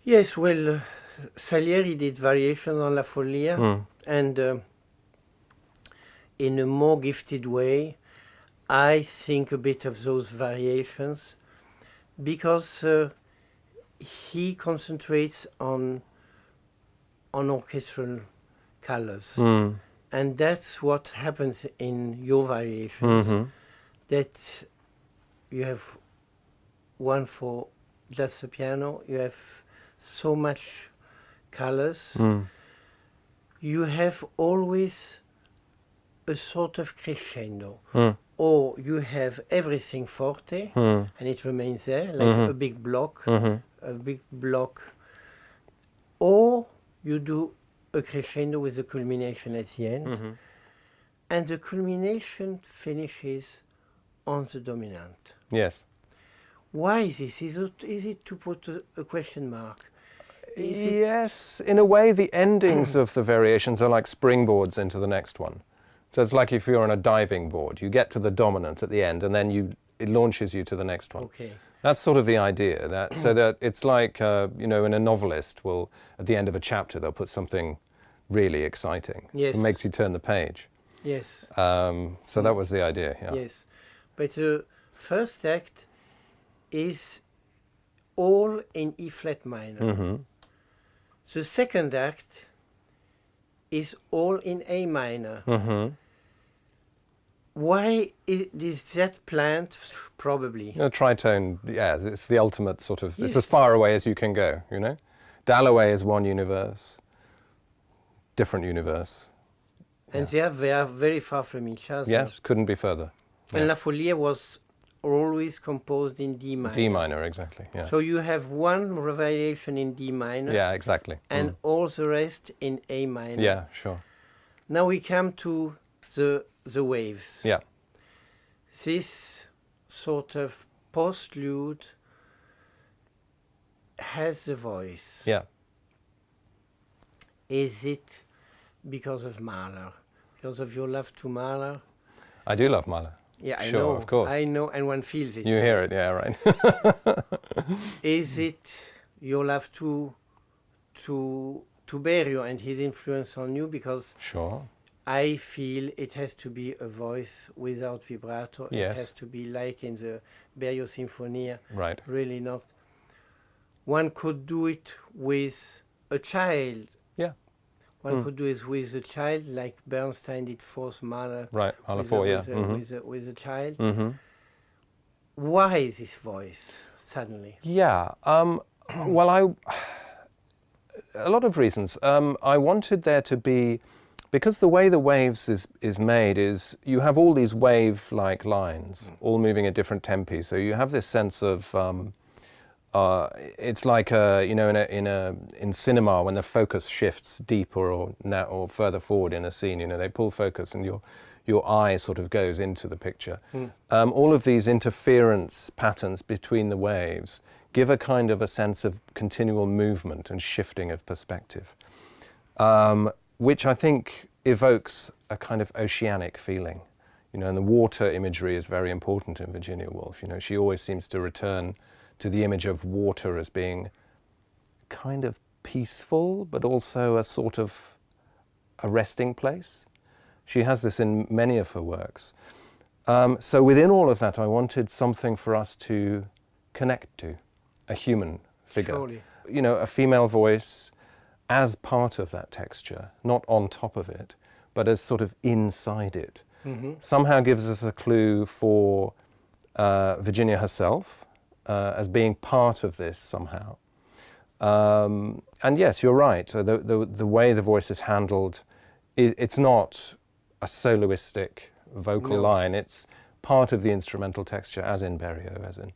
Yes, well, Salieri did variations on La Follia, and in a more gifted way, I think a bit of those variations because he concentrates on orchestral colors. And that's what happens in your variations, that you have one for just the piano, you have so much colors. You have always a sort of crescendo, or you have everything forte, and it remains there, like a big block, or you do a crescendo with a culmination at the end, and the culmination finishes on the dominant. Yes. Why is this? Is it to put a question mark? Yes, in a way the endings of the variations are like springboards into the next one. So it's like if you're on a diving board, you get to the dominant at the end and then it launches you to the next one. Okay. That's sort of the idea. So that it's like, in a novelist will, at the end of a chapter, they'll put something really exciting. Yes. It makes you turn the page. Yes. So that was the idea, yeah. Yes. But the first act is all in E flat minor. The second act is all in A minor. Why is that planned? Probably. A tritone, yeah, it's the ultimate sort of, it's as far away as you can go, Dalloway is one universe, different universe. And they are very far from each other. Yes, couldn't be further. And La Follia was always composed in D minor. D minor, exactly, yeah. So you have one variation in D minor. Yeah, exactly. And all the rest in A minor. Yeah, sure. Now we come to the waves. Yeah. This sort of postlude has a voice. Yeah. Is it because of Mahler? Because of your love to Mahler? I do love Mahler. Yeah, I sure, know. Of course. I know, and one feels it. You hear it, yeah, right. Is it your love to Berio and his influence on you? Because sure. I feel it has to be a voice without vibrato. Yes. It has to be like in the Berio Sinfonia. Right. Really not. One could do it with a child. Yeah. One could do it with a child, like Bernstein did Fourth Mahler. Right, Mahler 4, yeah. With a child. Why this voice suddenly? Yeah. Well, a lot of reasons. I wanted there to be, because the way the waves is made is you have all these wave-like lines, all moving at different tempi. So you have this sense of it's like in cinema when the focus shifts deeper or further forward in a scene. They pull focus and your eye sort of goes into the picture. All of these interference patterns between the waves give a kind of a sense of continual movement and shifting of perspective, which I think evokes a kind of oceanic feeling. And the water imagery is very important in Virginia Woolf. She always seems to return to the image of water as being kind of peaceful, but also a sort of a resting place. She has this in many of her works. So within all of that, I wanted something for us to connect to, a human figure. Surely. A female voice as part of that texture, not on top of it, but as sort of inside it. Somehow gives us a clue for Virginia herself, as being part of this somehow. And yes, you're right. The way the voice is handled, it's not a soloistic vocal line. It's part of the instrumental texture, as in Berio, as in